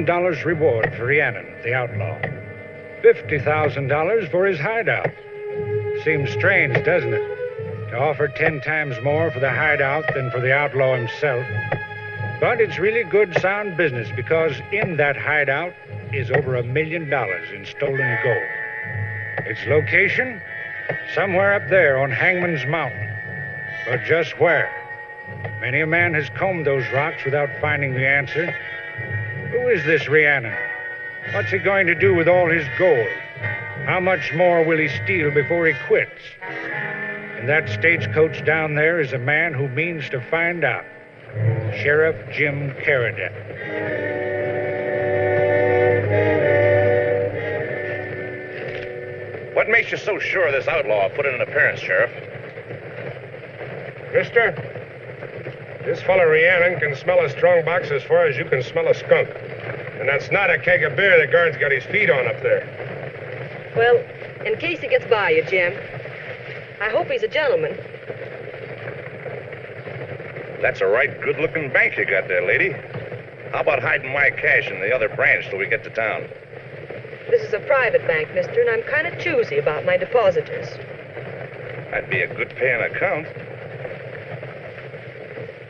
$1,000 reward for Rhiannon, the outlaw. $50,000 for his hideout. Seems strange, doesn't it? To offer 10 times more for the hideout than for the outlaw himself. But it's really good, sound business, because in that hideout is over $1 million in stolen gold. Its location? Somewhere up there on Hangman's Mountain. But just where? Many a man has combed those rocks without finding the answer. Who is this Rhiannon? What's he going to do with all his gold? How much more will he steal before he quits? In that stagecoach down there is a man who means to find out. Sheriff Jim Carradine. What makes you so sure this outlaw put in an appearance, Sheriff? Mister, this fellow Rhiannon can smell a strong box as far as you can smell a skunk. And that's not a keg of beer the guard's got his feet on up there. Well, in case he gets by you, Jim, I hope he's a gentleman. That's a right good-looking bank you got there, lady. How about hiding my cash in the other branch till we get to town? This is a private bank, mister, and I'm kind of choosy about my depositors. That'd be a good paying account.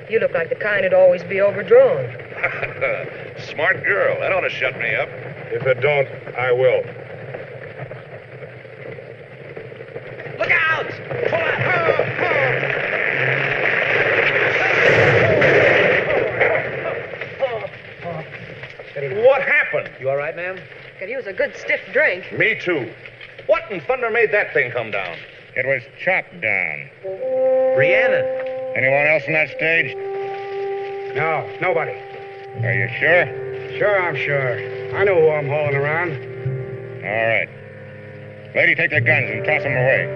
You look like the kind who'd always be overdrawn. Smart girl. That ought to shut me up. If it don't, I will. Look out! Pull out! What happened? You all right, ma'am? Could use a good stiff drink. Me too. What in thunder made that thing come down? It was chopped down. Rhiannon. Anyone else on that stage? No, nobody. Are you sure? Sure, I'm sure. I know who I'm hauling around. All right. Lady, take the guns and toss them away.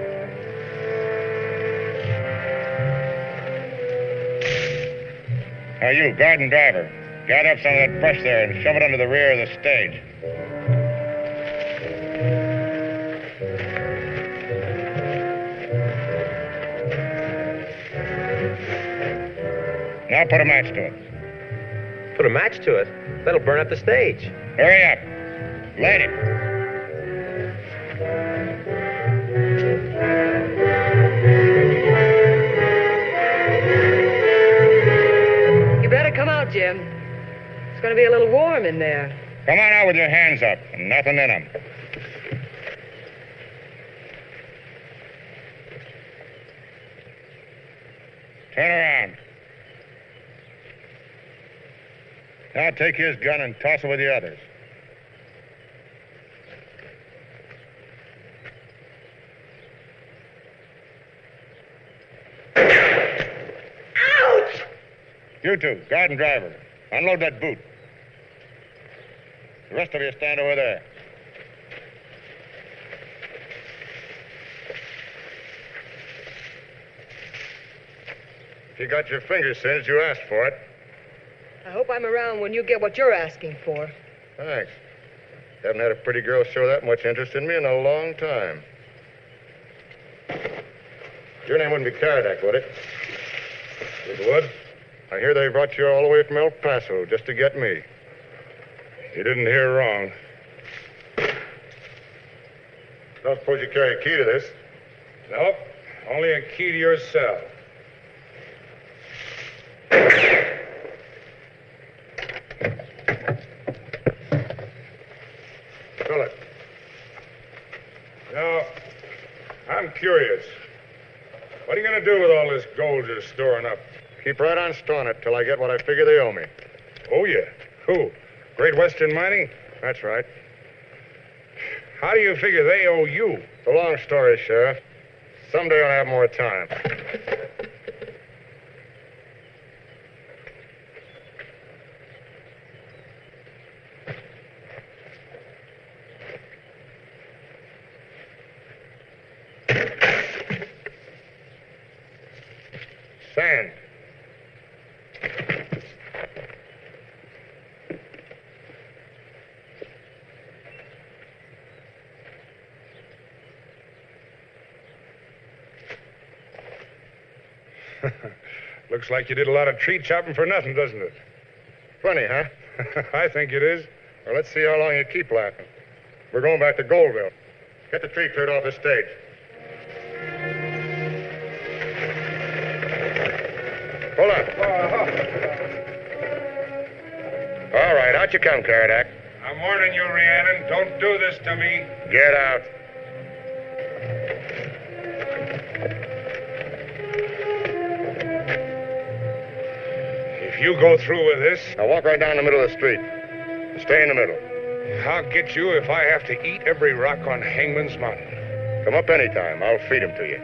Now you, guard and driver, gather up some of that brush there and shove it under the rear of the stage. Now put a match to it. Put a match to it? That'll burn up the stage. Hurry up. Lady. You better come out, Jim. It's going to be a little warm in there. Come on out with your hands up and nothing in them. Turn around. Now take his gun and toss it with the others. Ouch! You two, guard and driver, unload that boot. The rest of you stand over there. If you got your finger singed, you asked for it. I hope I'm around when you get what you're asking for. Thanks. Haven't had a pretty girl show that much interest in me in a long time. Your name wouldn't be Carradine, would it? It would. I hear they brought you all the way from El Paso just to get me. You didn't hear wrong. Don't suppose you carry a key to this? Nope. Only a key to your cell. Fill it. Now, I'm curious. What are you going to do with all this gold you're storing up? Keep right on storing it till I get what I figure they owe me. Oh, yeah? Who? Great Western Mining? That's right. How do you figure they owe you? It's a long story, Sheriff. Someday I'll have more time. Sand. Looks like you did a lot of tree chopping for nothing, doesn't it? Funny, huh? I think it is. Well, let's see how long you keep laughing. We're going back to Goldville. Get the tree cleared off the stage. Hold on. All right, out you come, Caradoc. I'm warning you, Rhiannon. Don't do this to me. Get out. If you go through with this, Now walk right down the middle of the street. Stay in the middle. I'll get you if I have to eat every rock on Hangman's Mountain. Come up anytime. I'll feed them to you.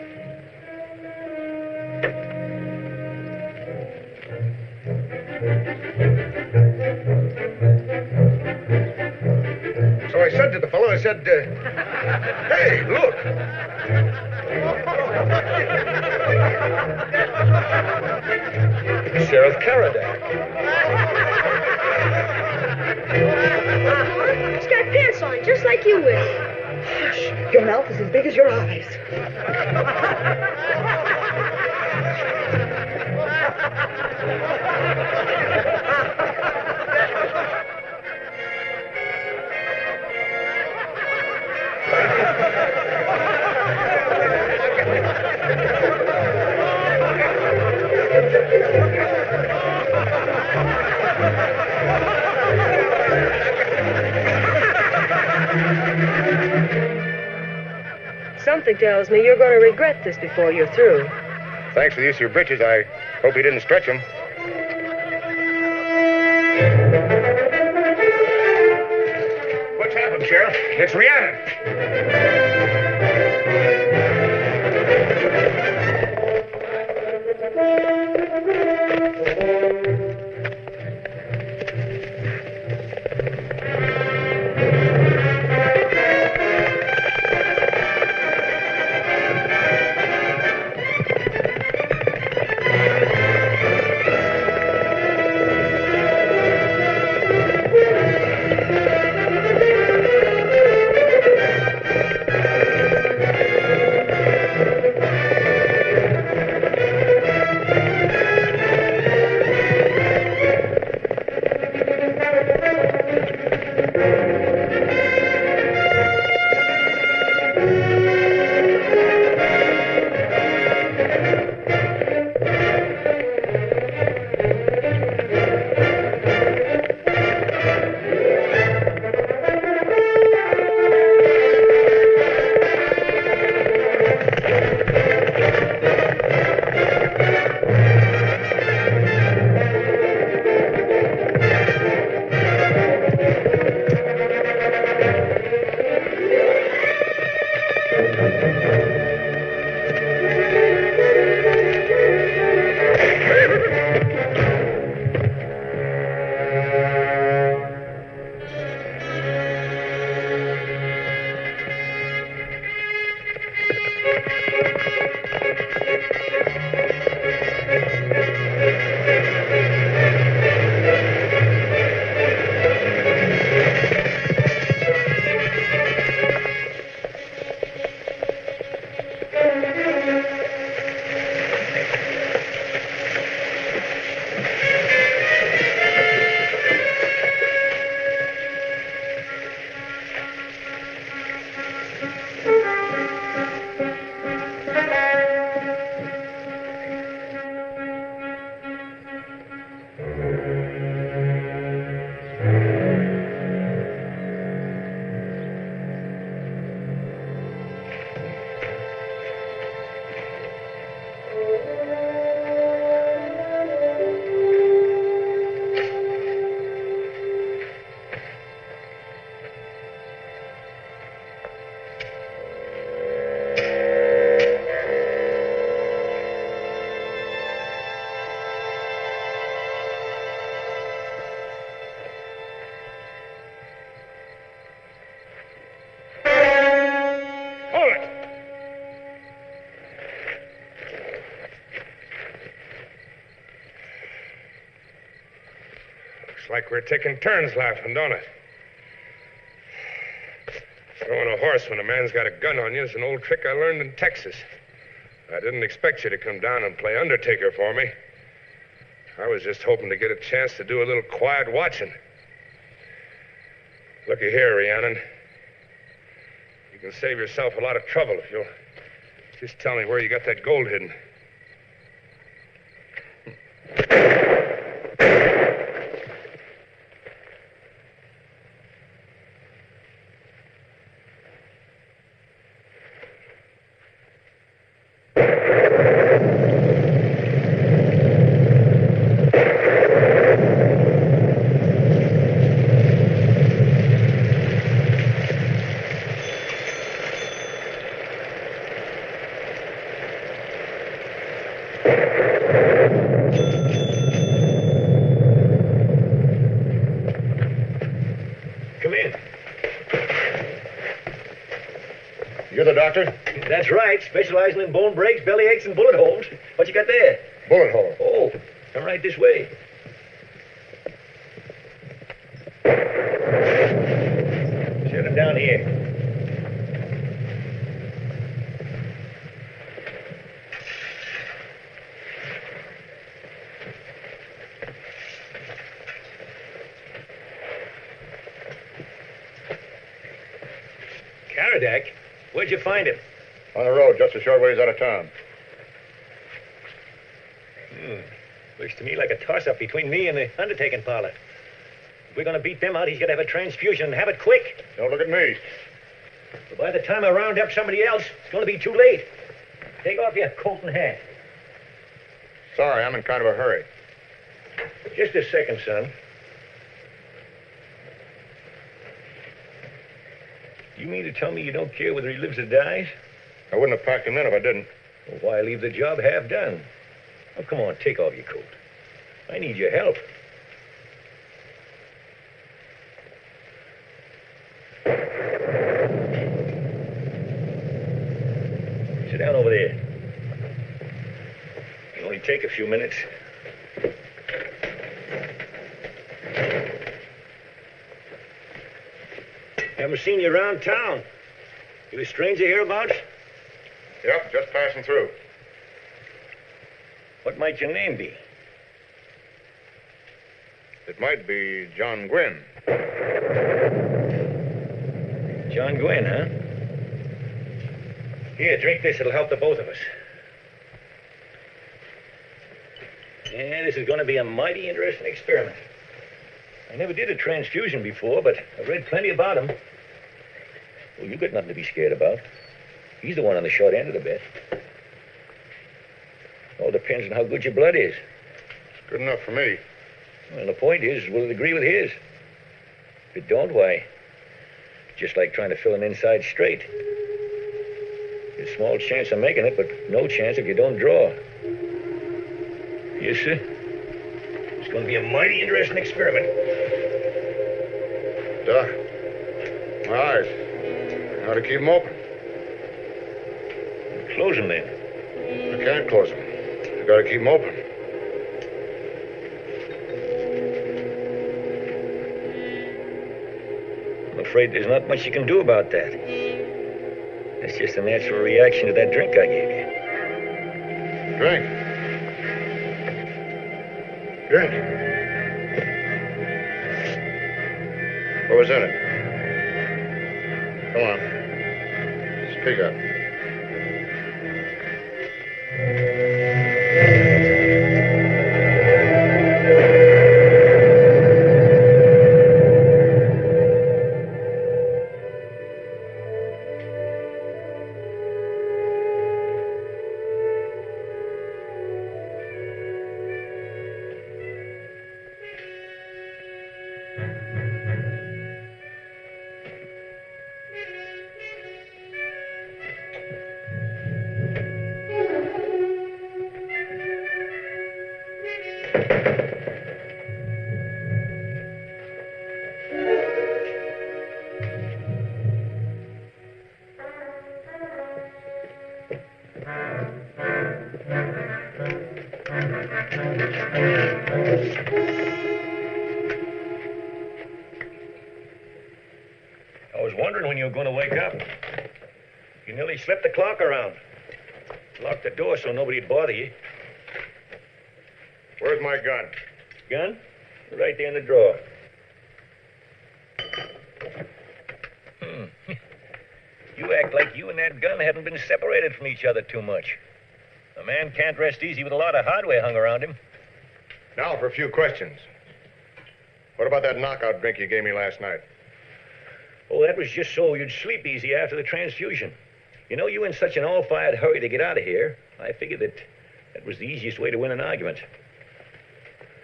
So I said to the fellow, hey, look. Sheriff Caradoc. He's got pants on, just like you will. Hush. Your mouth is as big as your eyes. Something tells me you're going to regret this before you're through. Thanks for the use of your britches. I hope you didn't stretch them. What's happened, Sheriff? It's Rhiannon. Looks like we're taking turns laughing, don't it? Throwing a horse when a man's got a gun on you is an old trick I learned in Texas. I didn't expect you to come down and play undertaker for me. I was just hoping to get a chance to do a little quiet watching. Looky here, Rhiannon. You can save yourself a lot of trouble if you'll just tell me where you got that gold hidden. You're the doctor? That's right. Specializing in bone breaks, belly aches, and bullet holes. What you got there? Bullet hole. Oh, come right this way. Set him down here. Caradak? Where'd you find him? On the road, just a short ways out of town. Looks to me like a toss-up between me and the undertaking parlor. If we're going to beat them out, he's got to have a transfusion and have it quick. Don't look at me. But by the time I round up somebody else, it's going to be too late. Take off your coat and hat. Sorry, I'm in kind of a hurry. Just a second, son. You mean to tell me you don't care whether he lives or dies? I wouldn't have packed him in if I didn't. Well, why leave the job half done? Oh, come on, take off your coat. I need your help. Sit down over there. It'll only take a few minutes. Haven't seen you around town. You a stranger hereabouts? Yep, just passing through. What might your name be? It might be John Gwynn. John Gwynn, huh? Here, drink this. It'll help the both of us. Yeah, this is going to be a mighty interesting experiment. I never did a transfusion before, but I've read plenty about them. Well, you've got nothing to be scared about. He's the one on the short end of the bet. All depends on how good your blood is. It's good enough for me. Well, the point is, will it agree with his? If it don't, why, just like trying to fill an inside straight. There's small chance of making it, but no chance if you don't draw. Yes, sir. It's going to be a mighty interesting experiment. Doc, my eyes. How to keep them open? Close them then. I can't close them. I gotta keep them open. I'm afraid there's not much you can do about that. That's just a natural reaction to that drink I gave you. Drink. Drink. What was in it? Come on. Speak up. I was wondering when you were going to wake up. You nearly slipped the clock around. Locked the door so nobody'd bother you. Where's my gun? Gun? Right there in the drawer. act like you and that gun hadn't been separated from each other too much. A man can't rest easy with a lot of hardware hung around him. Now for a few questions. What about that knockout drink you gave me last night? Oh, that was just so you'd sleep easy after the transfusion. You know, you in such an all-fired hurry to get out of here, I figured that was the easiest way to win an argument.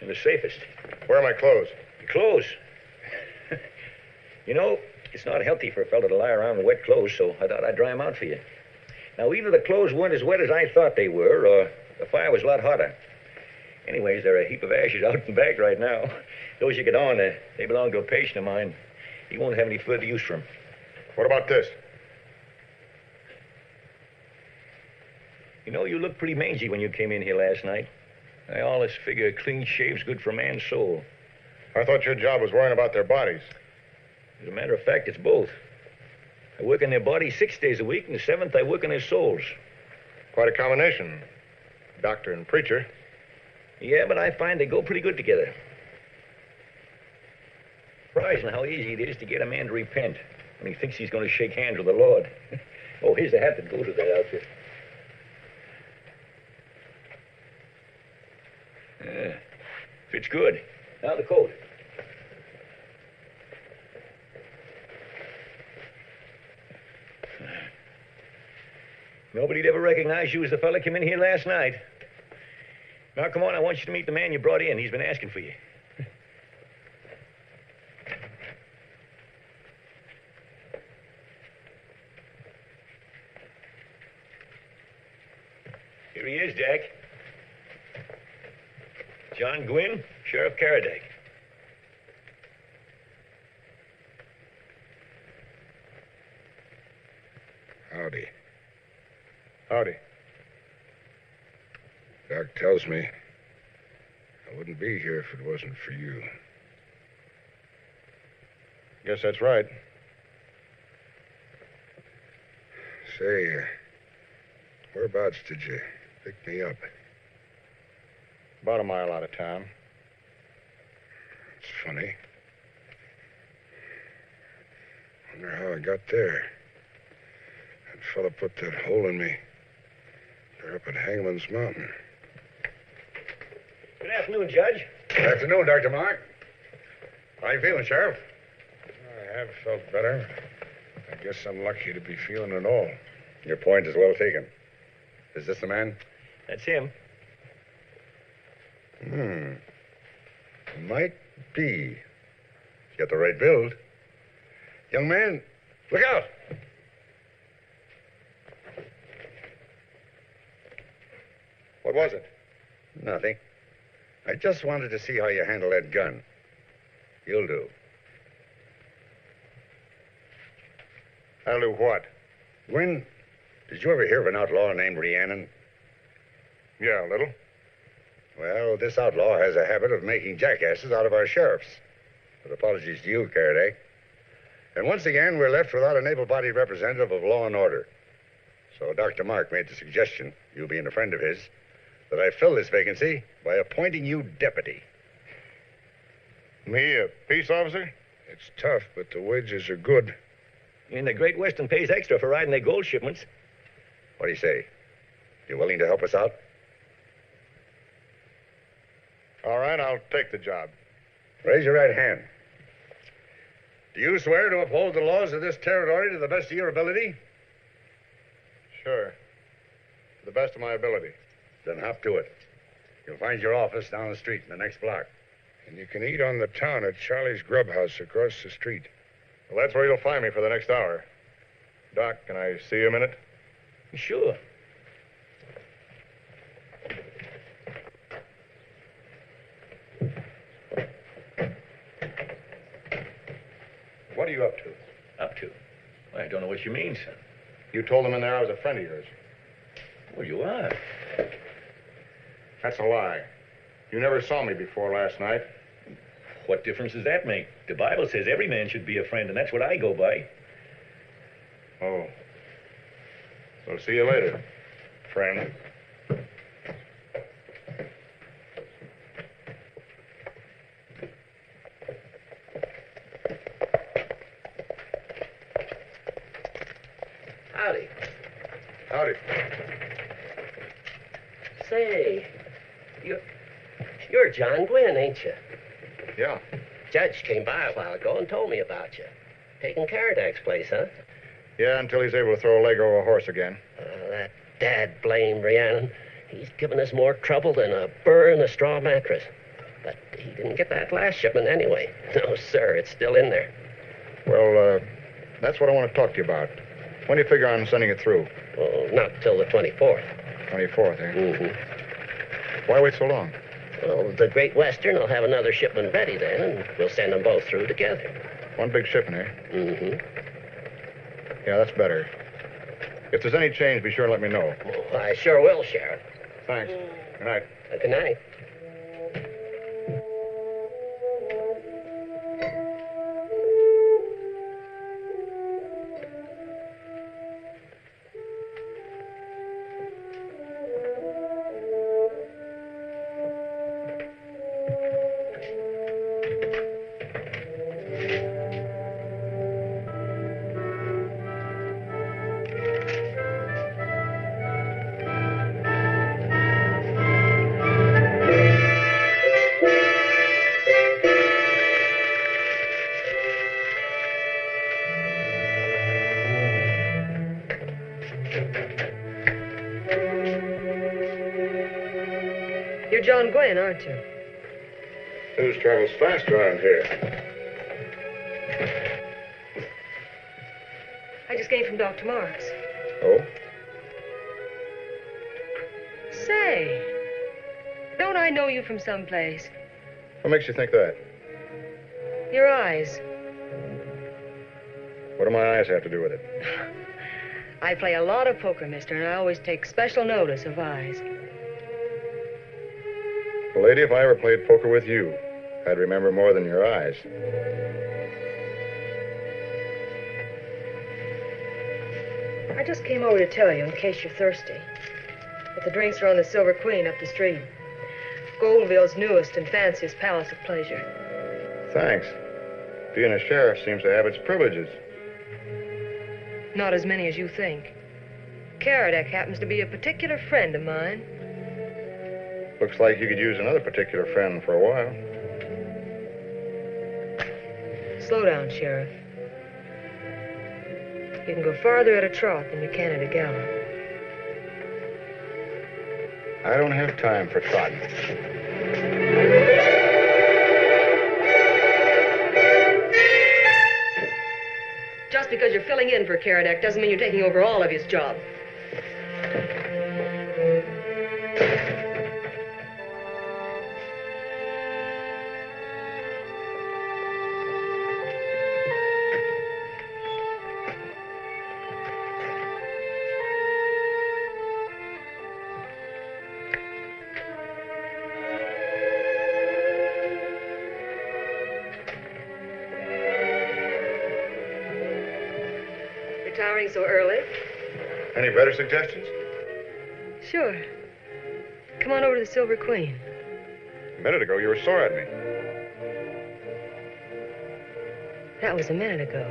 And the safest. Where are my clothes? Your clothes. You know, it's not healthy for a fellow to lie around in wet clothes, so I thought I'd dry them out for you. Now, either the clothes weren't as wet as I thought they were, or the fire was a lot hotter. Anyways, there are a heap of ashes out in back right now. Those you get on, they belong to a patient of mine. He won't have any further use for them. What about this? You know, you looked pretty mangy when you came in here last night. I always figure a clean shave's good for a man's soul. I thought your job was worrying about their bodies. As a matter of fact, it's both. I work on their bodies 6 days a week, and the 7th I work on their souls. Quite a combination. Doctor and preacher. Yeah, but I find they go pretty good together. Surprising how easy it is to get a man to repent when he thinks he's going to shake hands with the Lord. Oh, here's the hat that goes with that outfit. Fits good. Now the coat. Nobody'd ever recognize you as the fella came in here last night. Now, come on, I want you to meet the man you brought in. He's been asking for you. Here he is, Jack. John Gwynn, Sheriff Carradine. Howdy. Howdy. Doc tells me I wouldn't be here if it wasn't for you. Guess that's right. Say, whereabouts did you pick me up? About a mile out of town. It's funny. Wonder how I got there. That fella put that hole in me. They're up at Hangman's Mountain. Good afternoon, Judge. Good afternoon, Dr. Mark. How you feeling, Sheriff? I have felt better. I guess I'm lucky to be feeling it all. Your point is well taken. Is this the man? That's him. Might be. He's got the right build. Young man, look out! What was it? Nothing. I just wanted to see how you handle that gun. You'll do. I'll do what? Gwynn, did you ever hear of an outlaw named Rhiannon? Yeah, a little. Well, this outlaw has a habit of making jackasses out of our sheriffs. But apologies to you, Carradine. And once again, we're left without an able-bodied representative of law and order. So Dr. Mark made the suggestion, you being a friend of his, that I fill this vacancy by appointing you deputy. Me, a peace officer? It's tough, but the wages are good. And the Great Western pays extra for riding their gold shipments. What do you say? You willing to help us out? All right, I'll take the job. Raise your right hand. Do you swear to uphold the laws of this territory to the best of your ability? Sure. To the best of my ability. Then hop to it. You'll find your office down the street in the next block. And you can eat on the town at Charlie's Grub House across the street. Well, that's where you'll find me for the next hour. Doc, can I see you a minute? Sure. What are you up to? Up to? I don't know what you mean, son. You told them in there I was a friend of yours. Well, you are. That's a lie. You never saw me before last night. What difference does that make? The Bible says every man should be a friend, and that's what I go by. Oh. So see you later, friend. Howdy. Howdy. Say, you're John Gwynn, ain't you? Yeah. Judge came by a while ago and told me about you. Taking Karadak's place, huh? Yeah, until he's able to throw a leg over a horse again. That dad-blame Rhiannon. He's given us more trouble than a burr in a straw mattress. But he didn't get that last shipment anyway. No, sir, it's still in there. Well, that's what I want to talk to you about. When do you figure on sending it through? Well, not till the 24th. 24th, eh? Mm-hmm. Why wait so long? Well, the Great Western will have another shipment ready then, and we'll send them both through together. One big shipment, eh? Mm-hmm. Yeah, that's better. If there's any change, be sure and let me know. Well, I sure will, Sheriff. Thanks. Good night. Good night. You're John Gwynn, aren't you? News travels fast around here. I just came from Dr. Mark's. Oh? Say, don't I know you from someplace? What makes you think that? Your eyes. What do my eyes have to do with it? I play a lot of poker, mister, and I always take special notice of eyes. Well, lady, if I ever played poker with you, I'd remember more than your eyes. I just came over to tell you in case you're thirsty. But the drinks are on the Silver Queen up the street. Goldville's newest and fanciest palace of pleasure. Thanks. Being a sheriff seems to have its privileges. Not as many as you think. Karadak happens to be a particular friend of mine. Looks like you could use another particular friend for a while. Slow down, Sheriff. You can go farther at a trot than you can at a gallop. I don't have time for trotting. Just because you're filling in for Karadak doesn't mean you're taking over all of his job. Retiring so early? Any better suggestions? Sure. Come on over to the Silver Queen. A minute ago, you were sore at me. That was a minute ago.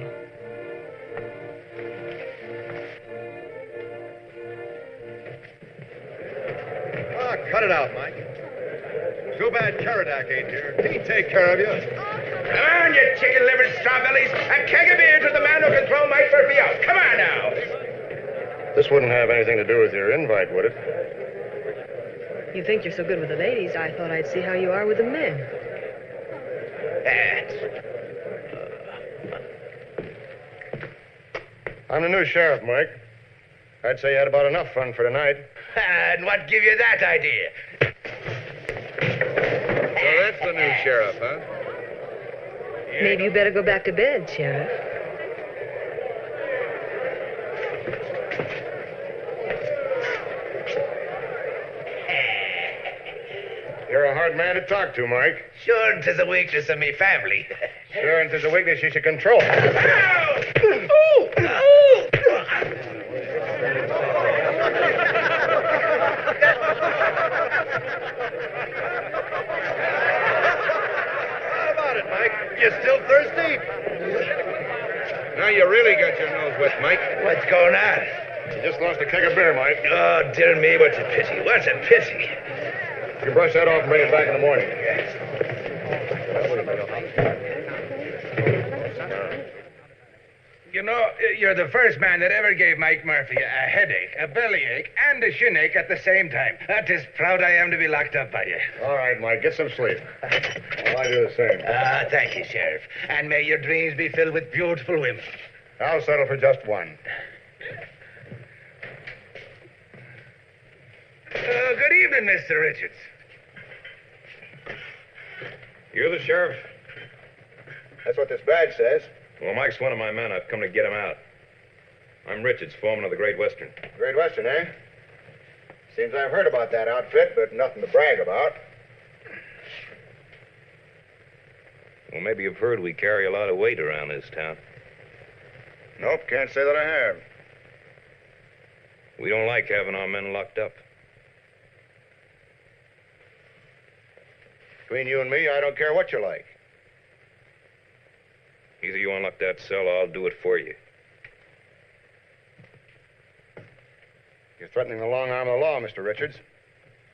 Ah, cut it out, Mike. Too bad Karadak ain't here. He'd take care of you. Come on, you chicken-livered strawbellies. A keg of beer to the man who can throw Mike Murphy out. Come on now. This wouldn't have anything to do with your invite, would it? You think you're so good with the ladies, I thought I'd see how you are with the men. I'm the new sheriff, Mike. I'd say you had about enough fun for tonight. And what give you that idea? So that's the new sheriff, huh? Maybe you better go back to bed, Sheriff. You're a hard man to talk to, Mike. Sure, 'tis a weakness of me family. Sure, and there's a weakness you should control. Ow! Ooh! Ooh! How about it, Mike? You still thirsty? Now you really got your nose wet, Mike. What's going on? He just lost a keg of beer, Mike. Oh, dear me, what's a pity? What's a pity? You brush that off and bring it back in the morning. You know, you're the first man that ever gave Mike Murphy a headache, a bellyache, and a shinache at the same time. That is proud I am to be locked up by you. All right, Mike, get some sleep. Well, I do the same. Thank you, Sheriff. And may your dreams be filled with beautiful women. I'll settle for just one. Good evening, Mr. Richards. You the sheriff? That's what this badge says. Well, Mike's one of my men. I've come to get him out. I'm Richards, foreman of the Great Western. Great Western, eh? Seems I've heard about that outfit, but nothing to brag about. Well, maybe you've heard we carry a lot of weight around this town. Nope, can't say that I have. We don't like having our men locked up. Between you and me, I don't care what you like. Either you unlock that cell or I'll do it for you. You're threatening the long arm of the law, Mr. Richards.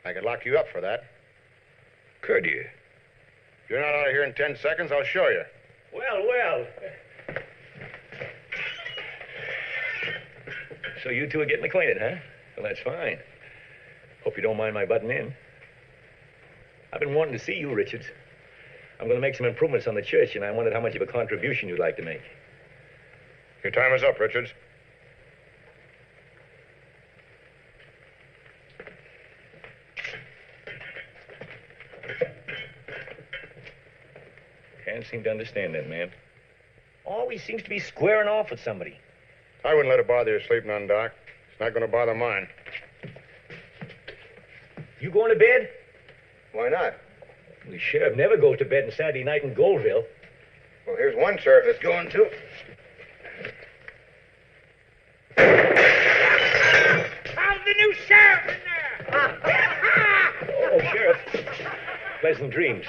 I could lock you up for that. Could you? If you're not out of here in 10 seconds, I'll show you. Well. So you two are getting acquainted, huh? Well, that's fine. Hope you don't mind my butting in. I've been wanting to see you, Richards. I'm going to make some improvements on the church, and I wondered how much of a contribution you'd like to make. Your time is up, Richards. Can't seem to understand that man. Always seems to be squaring off with somebody. I wouldn't let it bother your sleep none, Doc. It's not going to bother mine. You going to bed? Why not? The sheriff never goes to bed on Saturday night in Goldville. Well, here's one sheriff that's going to. How's the new sheriff in there? Oh, Sheriff. Pleasant dreams.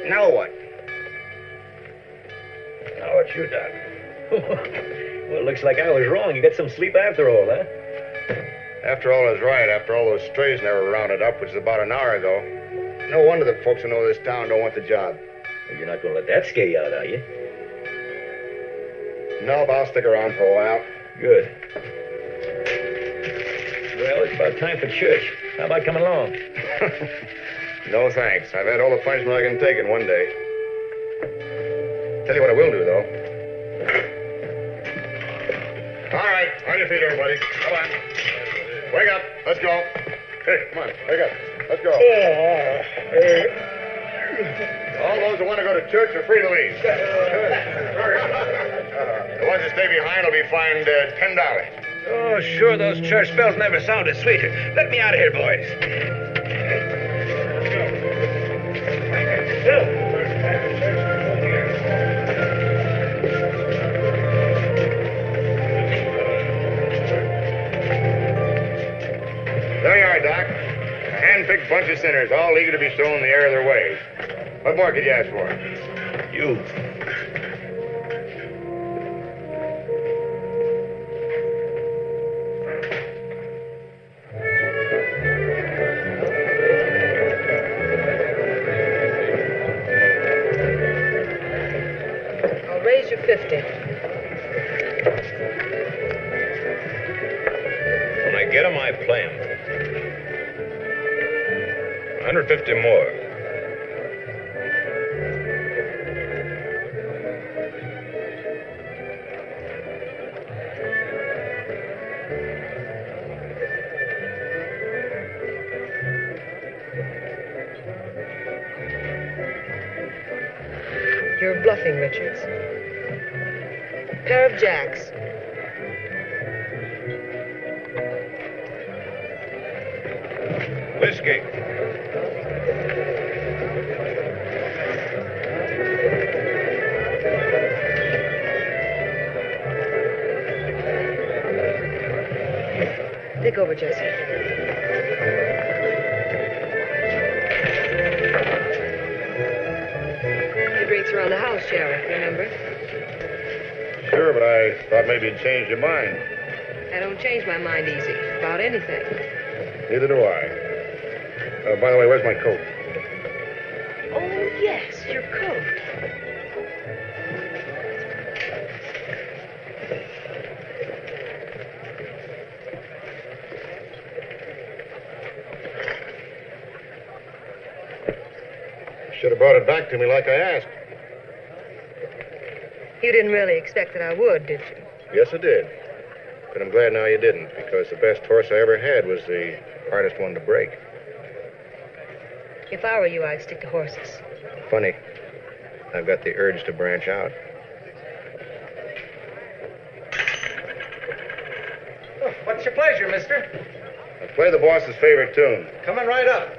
Now what? Now it's you, Doc. Well, it looks like I was wrong. You got some sleep after all, huh? After all is right, after all those strays never rounded up, which is about an hour ago, no wonder the folks who know this town don't want the job. Well, you're not going to let that scare you out, are you? No, but I'll stick around for a while. Good. Well, it's about time for church. How about coming along? No, thanks. I've had all the punishment I can take in one day. Tell you what I will do, though. All right, on your feet, everybody. Come on. Wake up. Let's go. Hey, come on. Wake up. Let's go. All those who want to go to church are free to leave. The ones that stay behind will be fined $10. Oh, sure, those church bells never sounded sweeter. Let me out of here, boys. There you are, Doc. A hand-picked bunch of sinners, all eager to be shown the error of their ways. What more could you ask for? You. I'll raise you 50. When I get him, I play him. 150 more. You're bluffing, Richards. Pair of jacks. Whiskey. Take over, Jesse. Your drinks around the house, Sheriff, remember? Sure, but I thought maybe you'd change your mind. I don't change my mind easy about anything. Neither do I. By the way, where's my coat? Oh, yes, your coat. Should have brought it back to me like I asked. You didn't really expect that I would, did you? Yes, I did. But I'm glad now you didn't, because the best horse I ever had was the hardest one to break. If I were you, I'd stick to horses. Funny. I've got the urge to branch out. Oh, what's your pleasure, mister? Now play the boss's favorite tune. Coming right up.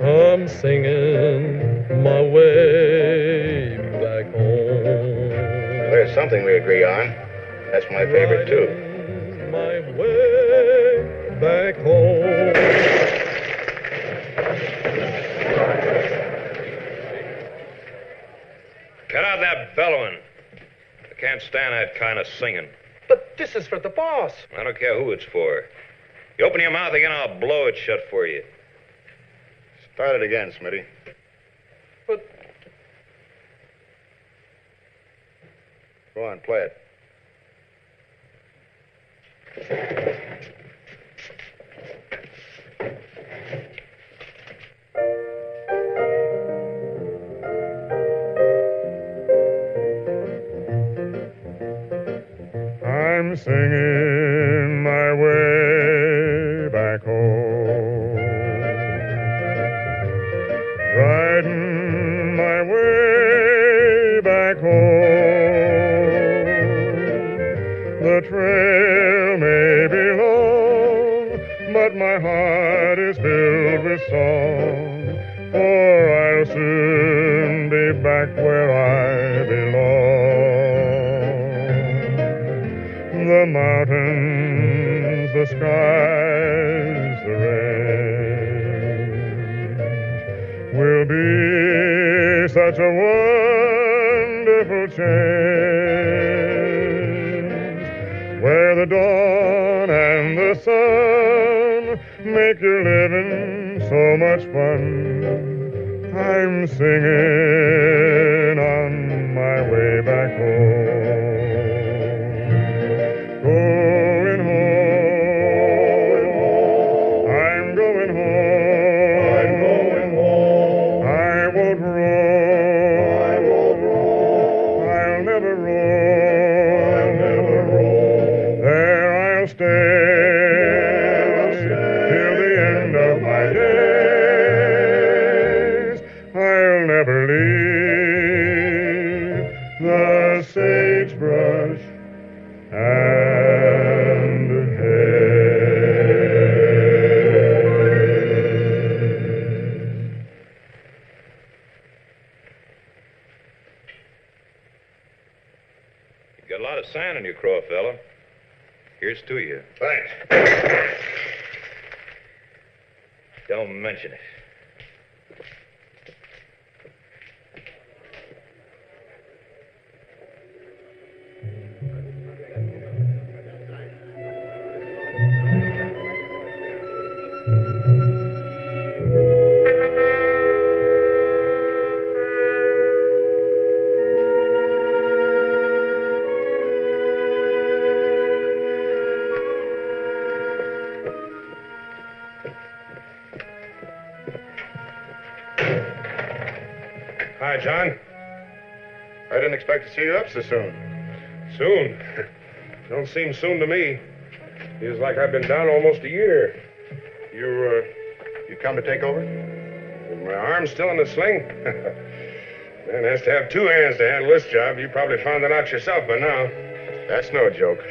I'm singing my way back home. There's something we agree on. That's my favorite, too. Riding my way back home. Cut out that bellowing. I can't stand that kind of singing. But this is for the boss. I don't care who it's for. You open your mouth again, I'll blow it shut for you. Start it again, Smitty. But Go on, play it. I'm singing my way back home, riding my way back home. The trail may be long, but my heart is filled with song, for I'll soon be back where I belong. The mountains, the skies, the range will be such a wonderful change, where the dawn and the sun make your living so much fun. I'm singing on my way back home. Going home, I'm going home, I'm going home. I won't roam, I won't roam. I'll never roam, I'll never roam. There I'll stay, till the end of my days. I'll never leave the sagebrush and hay. You got a lot of sand in your craw, fella. Here's to you. Thanks. Don't mention it. Hi, John. I didn't expect to see you up so soon. Soon? Don't seem soon to me. Feels like I've been down almost a year. You come to take over? With my arm still in the sling? Man has to have two hands to handle this job. You probably found that out yourself by now. That's no joke.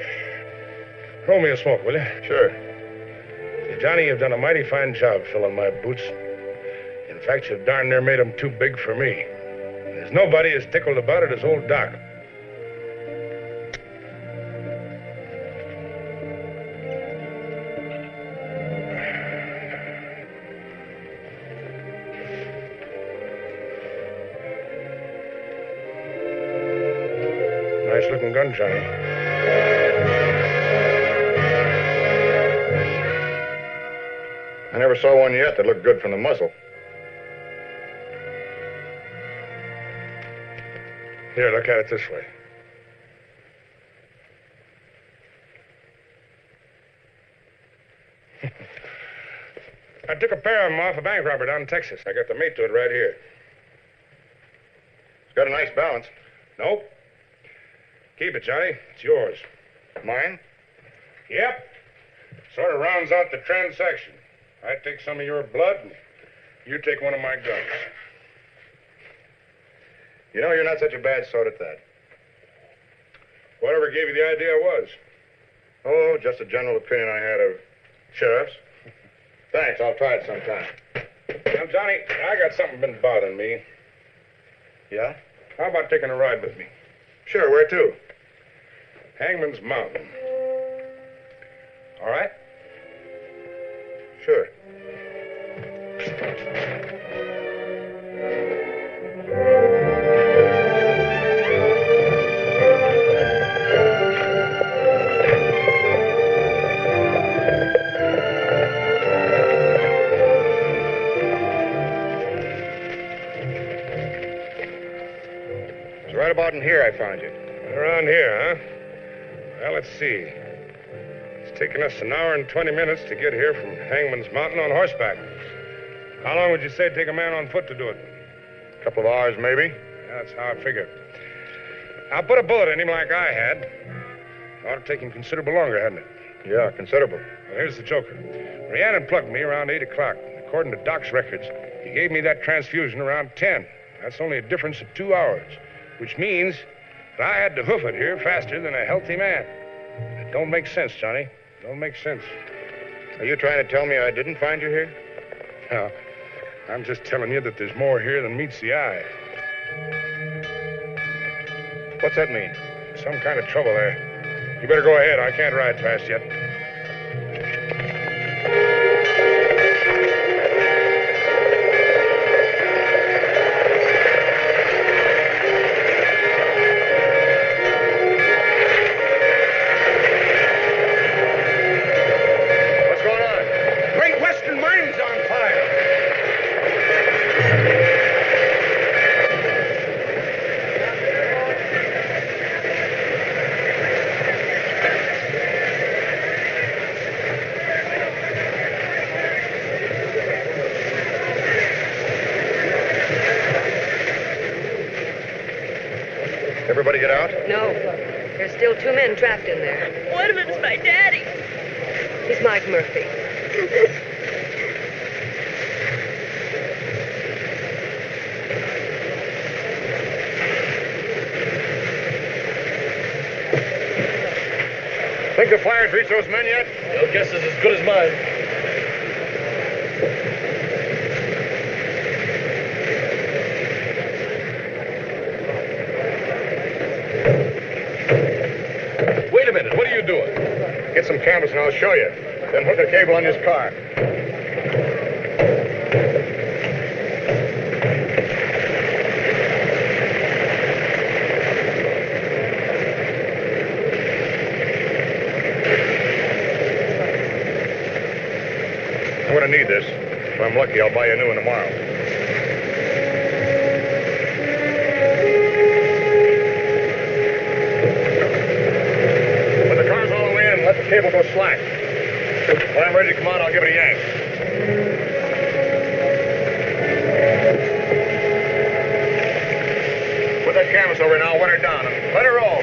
Roll me a smoke, will you? Sure. Say, Johnny, you've done a mighty fine job filling my boots. In fact, you've darn near made them too big for me. There's nobody as tickled about it as old Doc. Nice looking gun, Johnny. I never saw one yet that looked good from the muzzle. Here, look at it this way. I took a pair of them off a bank robber down in Texas. I got the mate to it right here. It's got a nice balance. Nope. Keep it, Johnny. It's yours. Mine? Yep. Sort of rounds out the transaction. I take some of your blood, and you take one of my guns. You know, you're not such a bad sort at that. Whatever gave you the idea was. Oh, just a general opinion I had of sheriffs. Thanks, I'll try it sometime. Now, Johnny, I got something been bothering me. Yeah? How about taking a ride with me? Sure, where to? Hangman's Mountain. All right? Sure. It's right about in here I found you. Around here, huh? Well, let's see. It's taken us an hour and 20 minutes to get here from Hangman's Mountain on horseback. How long would you say it'd take a man on foot to do it? A couple of hours, maybe. Yeah, that's how I figured. I'll put a bullet in him like I had. It ought to take him considerable longer, hadn't it? Yeah, considerable. Well, here's the joker. Rhiannon plugged me around 8 o'clock. According to Doc's records, he gave me that transfusion around 10. That's only a difference of 2 hours, which means that I had to hoof it here faster than a healthy man. It don't make sense, Johnny. Don't make sense. Are you trying to tell me I didn't find you here? No, I'm just telling you that there's more here than meets the eye. What's that mean? Some kind of trouble there. You better go ahead. I can't ride fast yet. Everybody get out? No. There's still 2 men trapped in there. One of them's my daddy. He's Mike Murphy. Think the fire's reached those men yet? Your guess is as good as mine. Wait a minute. What are you doing? Get some canvas and I'll show you. Then hook a cable on this car. I'm going to need this. If I'm lucky, I'll buy you a new one tomorrow. When the car's all the way in, let the cable go slack. When I'm ready to come out, I'll give it a yank. Put that canvas over now, wet her down, and let her roll.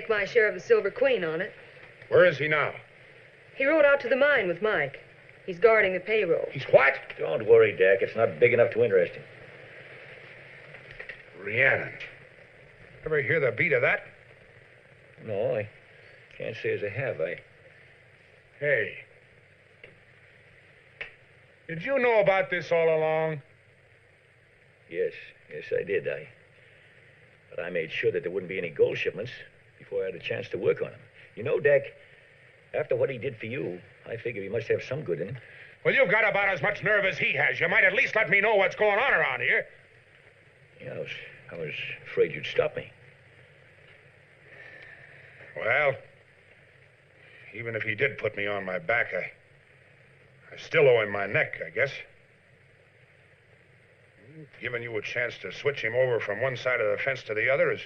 take my share of the Silver Queen on it. Where is he now? He rode out to the mine with Mike. He's guarding the payroll. He's what? Don't worry, Dak. It's not big enough to interest him. Rhiannon. Ever hear the beat of that? No, I can't say as I have. Hey. Did you know about this all along? Yes, I did. But I made sure that there wouldn't be any gold shipments before I had a chance to work on them. You know, Dak, after what he did for you, I figure he must have some good in him. Well, you've got about as much nerve as he has. You might at least let me know what's going on around here. Yeah, I was afraid you'd stop me. Well, even if he did put me on my back, I still owe him my neck, I guess. Giving you a chance to switch him over from one side of the fence to the other is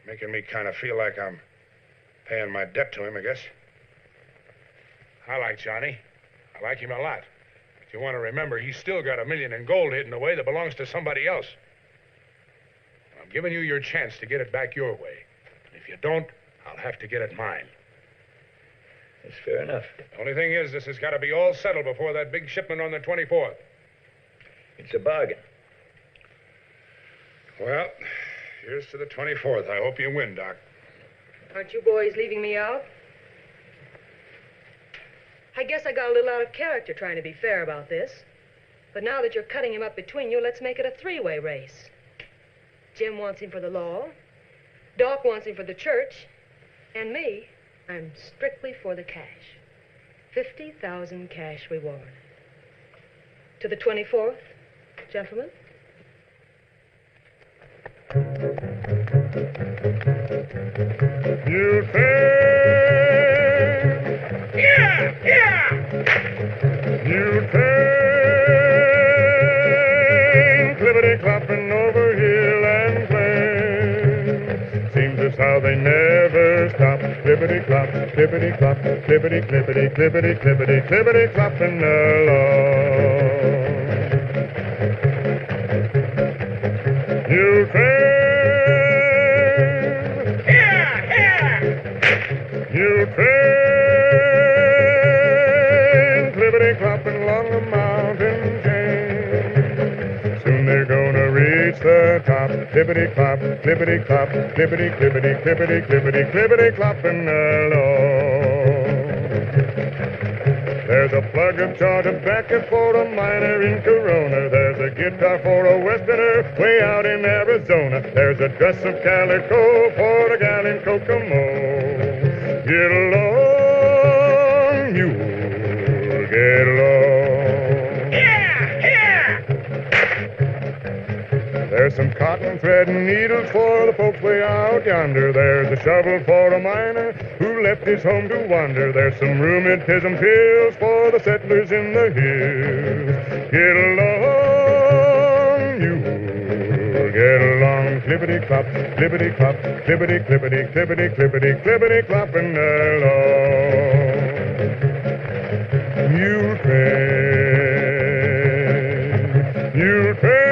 making me kind of feel like I'm paying my debt to him, I guess. I like Johnny. I like him a lot. But you want to remember, he's still got $1 million in gold hidden away that belongs to somebody else. I'm giving you your chance to get it back your way. And if you don't, I'll have to get it mine. That's fair enough. The only thing is, this has got to be all settled before that big shipment on the 24th. It's a bargain. Well, here's to the 24th. I hope you win, Doc. Aren't you boys leaving me out? I guess I got a little out of character trying to be fair about this. But now that you're cutting him up between you, let's make it a three-way race. Jim wants him for the law. Doc wants him for the church. And me, I'm strictly for the cash. 50,000 cash reward. To the 24th, gentlemen. You say, Yeah! you say, clippity-clopping over hill and plain. Seems as how they never stop. Clippity-clop, clippity-clop, clippity-clippity, clippity-clippity, clippity-clopping along. You train, you train, clippity-clopping along the mountain chain. Soon they're gonna reach the top. Clippity-clop, clippity-clop, clippity-clippity, clippity-clippity, clippity-clopping along. There's a plug of jaw tobacco for a miner in Corona. There's a guitar for a westerner way out in Arizona. There's a dress of calico for a gal in Kokomo. Get along, you'll get along. Yeah! There's some cotton thread and needles for the folks way out yonder. There's a shovel for a miner who left his home to wander. There's some rheumatism pills for the settlers in the hills. Get along, you'll get along. Clippity-clop, clippity-clop, clippity-clippity, clippity-clippity, clippity-clopping along. You train, you train.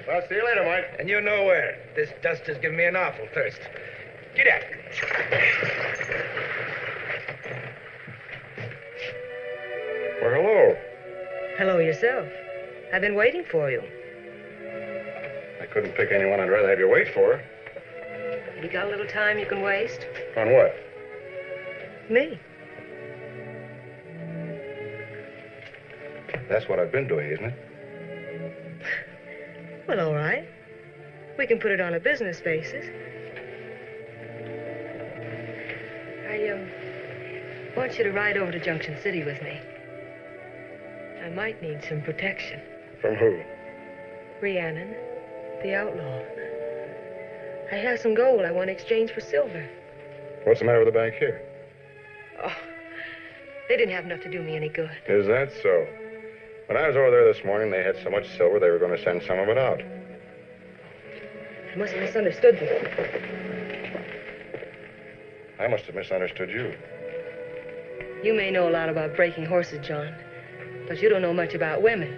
Well, see you later, Mike. And you know where. This dust has given me an awful thirst. Get out. Well, hello. Hello yourself. I've been waiting for you. I couldn't pick anyone I'd rather have you wait for. You got a little time you can waste? On what? Me. That's what I've been doing, isn't it? Well, all right. We can put it on a business basis. I want you to ride over to Junction City with me. I might need some protection. From who? Rhiannon, the outlaw. I have some gold I want to exchange for silver. What's the matter with the bank here? Oh, they didn't have enough to do me any good. Is that so? When I was over there this morning, they had so much silver they were going to send some of it out. I must have misunderstood you. I must have misunderstood you. You may know a lot about breaking horses, John, but you don't know much about women.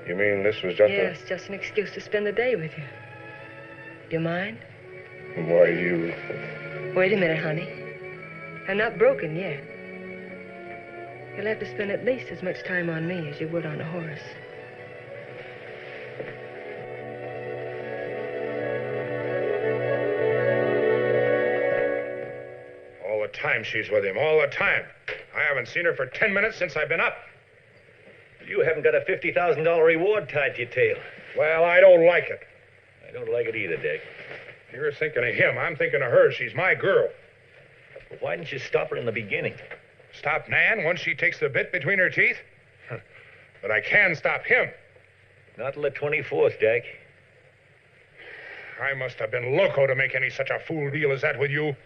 You mean this was just Yes, just an excuse to spend the day with you. Do you mind? Why, you... Wait a minute, honey. I'm not broken yet. You'll have to spend at least as much time on me as you would on a horse. All the time she's with him, all the time. I haven't seen her for 10 minutes since I've been up. You haven't got a $50,000 reward tied to your tail. Well, I don't like it. I don't like it either, Dick. You're thinking of him. I'm thinking of her. She's my girl. Well, why didn't you stop her in the beginning? Stop Nan once she takes the bit between her teeth? But I can stop him. Not till the 24th, Dick. I must have been loco to make any such a fool deal as that with you.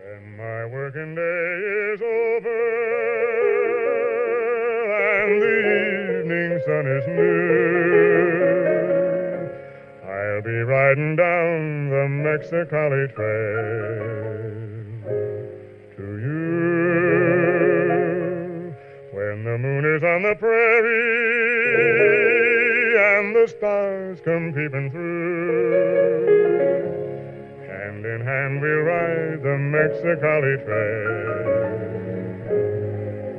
When my working day is over and the evening sun is near, I'll be riding down the Mexicali Trail to you. When the moon is on the prairie and the stars come peeping through, hand in hand we'll ride the Mexicali Trail,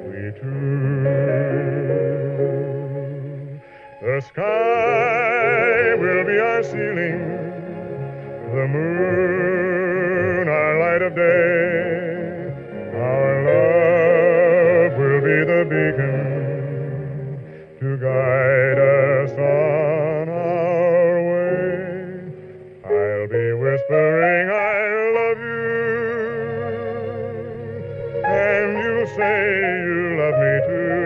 we two. The sky will be our ceiling, the moon our light of day, our love will be the beacon to guide us on our way. I'll be whispering I love you, and you'll say you love me too,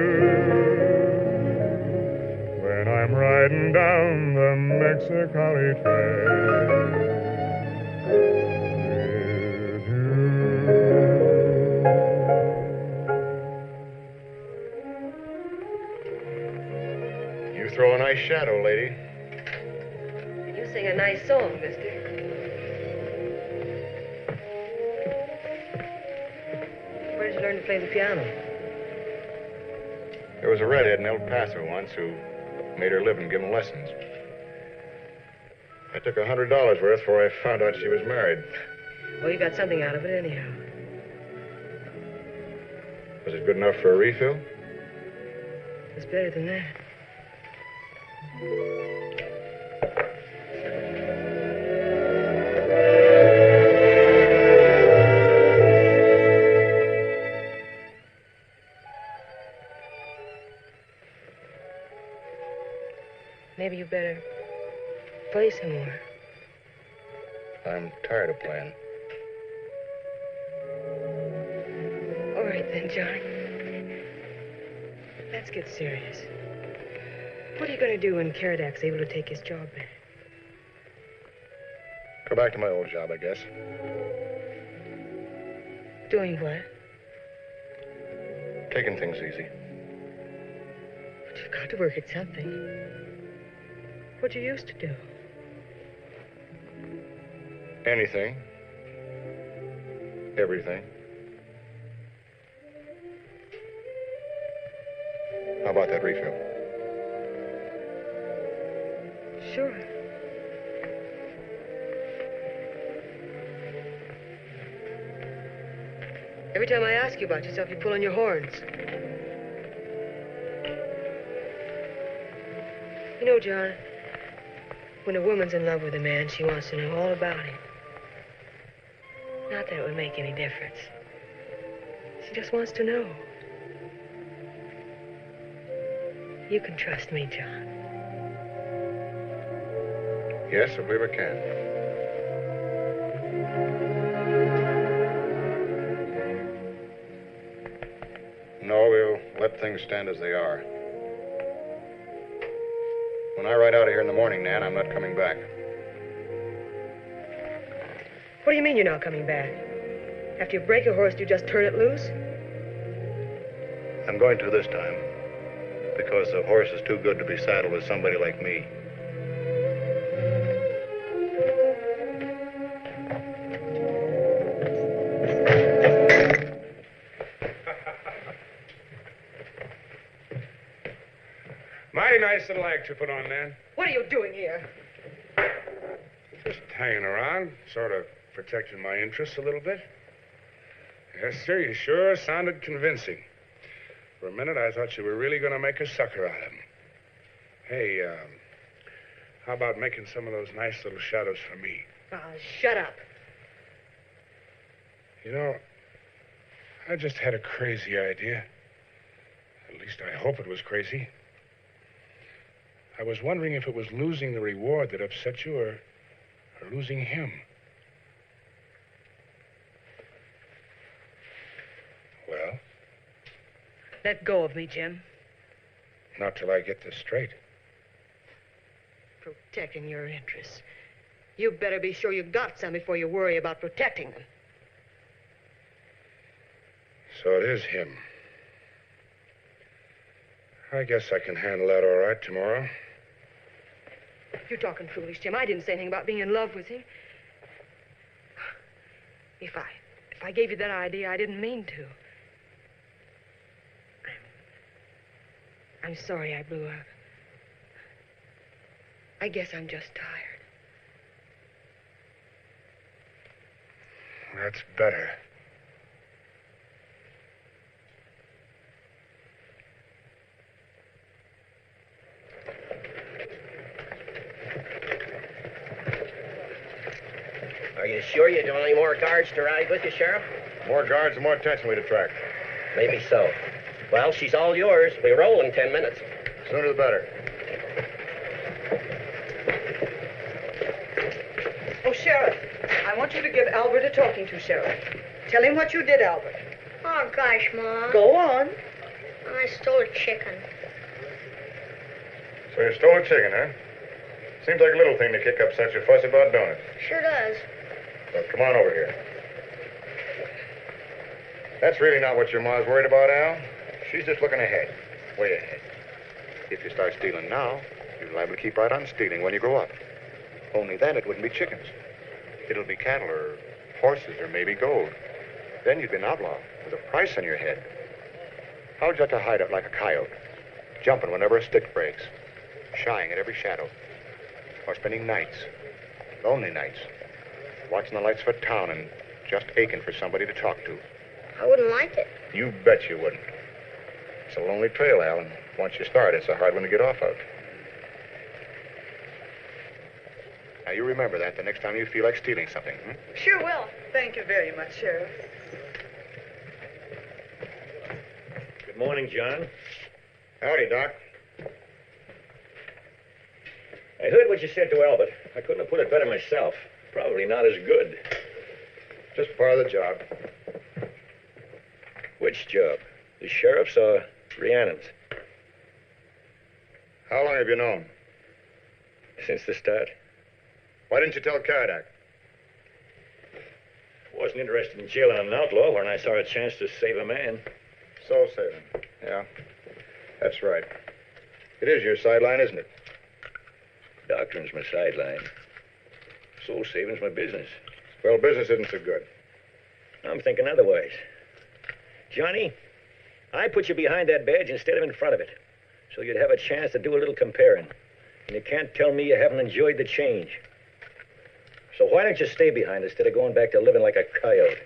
when I'm riding down the Mexicali Trail with you. You throw a nice shadow, lady. You sing a nice song, mister. Where did you learn to play the piano? There was a redhead in El Paso once who made her living giving lessons. I took $100 worth before I found out she was married. Well, you got something out of it anyhow. Was it good enough for a refill? It's better than that. Maybe you better play some more. I'm tired of playing. All right then, Johnny. Let's get serious. What are you going to do when Karadak's able to take his job back? Go back to my old job, I guess. Doing what? Taking things easy. But you've got to work at something. What you used to do. Anything. Everything. How about that refill? Sure. Every time I ask you about yourself, you pull on your horns. You know, John, when a woman's in love with a man, she wants to know all about him. Not that it would make any difference. She just wants to know. You can trust me, John. Yes, I believe I can. No, we'll let things stand as they are. When I ride out of here in the morning, Nan, I'm not coming back. What do you mean you're not coming back? After you break a horse, do you just turn it loose? I'm going to this time. Because the horse is too good to be saddled with somebody like me. Mighty nice little act you put on, Nan. What are you doing here? Just hanging around, sort of protecting my interests a little bit. Yes, sir, you sure sounded convincing. For a minute, I thought you were really going to make a sucker out of him. Hey, how about making some of those nice little shadows for me? Oh, shut up. You know, I just had a crazy idea. At least I hope it was crazy. I was wondering if it was losing the reward that upset you or losing him. Well? Let go of me, Jim. Not till I get this straight. Protecting your interests. You better be sure you got some before you worry about protecting them. So it is him. I guess I can handle that all right tomorrow. You're talking foolish, Jim. I didn't say anything about being in love with him. If I gave you that idea, I didn't mean to. I'm sorry I blew up. I guess I'm just tired. That's better. Are you sure you don't want any more guards to ride with you, Sheriff? More guards, the more attention we'd attract. Maybe so. Well, she's all yours. We roll in 10 minutes. Sooner the better. Oh, Sheriff, I want you to give Albert a talking to, Sheriff. Tell him what you did, Albert. Oh, gosh, Mom. Go on. I stole a chicken. So you stole a chicken, huh? Seems like a little thing to kick up such a fuss about, don't it? Sure does. Well, come on over here. That's really not what your ma's worried about, Al. She's just looking ahead. Way ahead. If you start stealing now, you're liable to keep right on stealing when you grow up. Only then it wouldn't be chickens. It'll be cattle or horses or maybe gold. Then you'd be an outlaw with a price on your head. How'd you have to hide out like a coyote? Jumping whenever a stick breaks. Shying at every shadow. Or spending nights. Lonely nights. Watching the lights of a town and just aching for somebody to talk to. I wouldn't like it. You bet you wouldn't. It's a lonely trail, Al, and once you start, it's a hard one to get off of. Now, you remember that the next time you feel like stealing something, hmm? Sure will. Thank you very much, Sheriff. Good morning, John. Howdy, Doc. I heard what you said to Albert. I couldn't have put it better myself. Probably not as good. Just part of the job. Which job? The sheriff's or Rhiannon's? How long have you known? Since the start. Why didn't you tell Caradoc? Wasn't interested in jailing an outlaw when I saw a chance to save a man. Soul saving. Yeah, that's right. It is your sideline, isn't it? Doctrine's my sideline. Soul saving's my business. Well, business isn't so good. I'm thinking otherwise. Johnny, I put you behind that badge instead of in front of it, so you'd have a chance to do a little comparing. And you can't tell me you haven't enjoyed the change. So why don't you stay behind instead of going back to living like a coyote?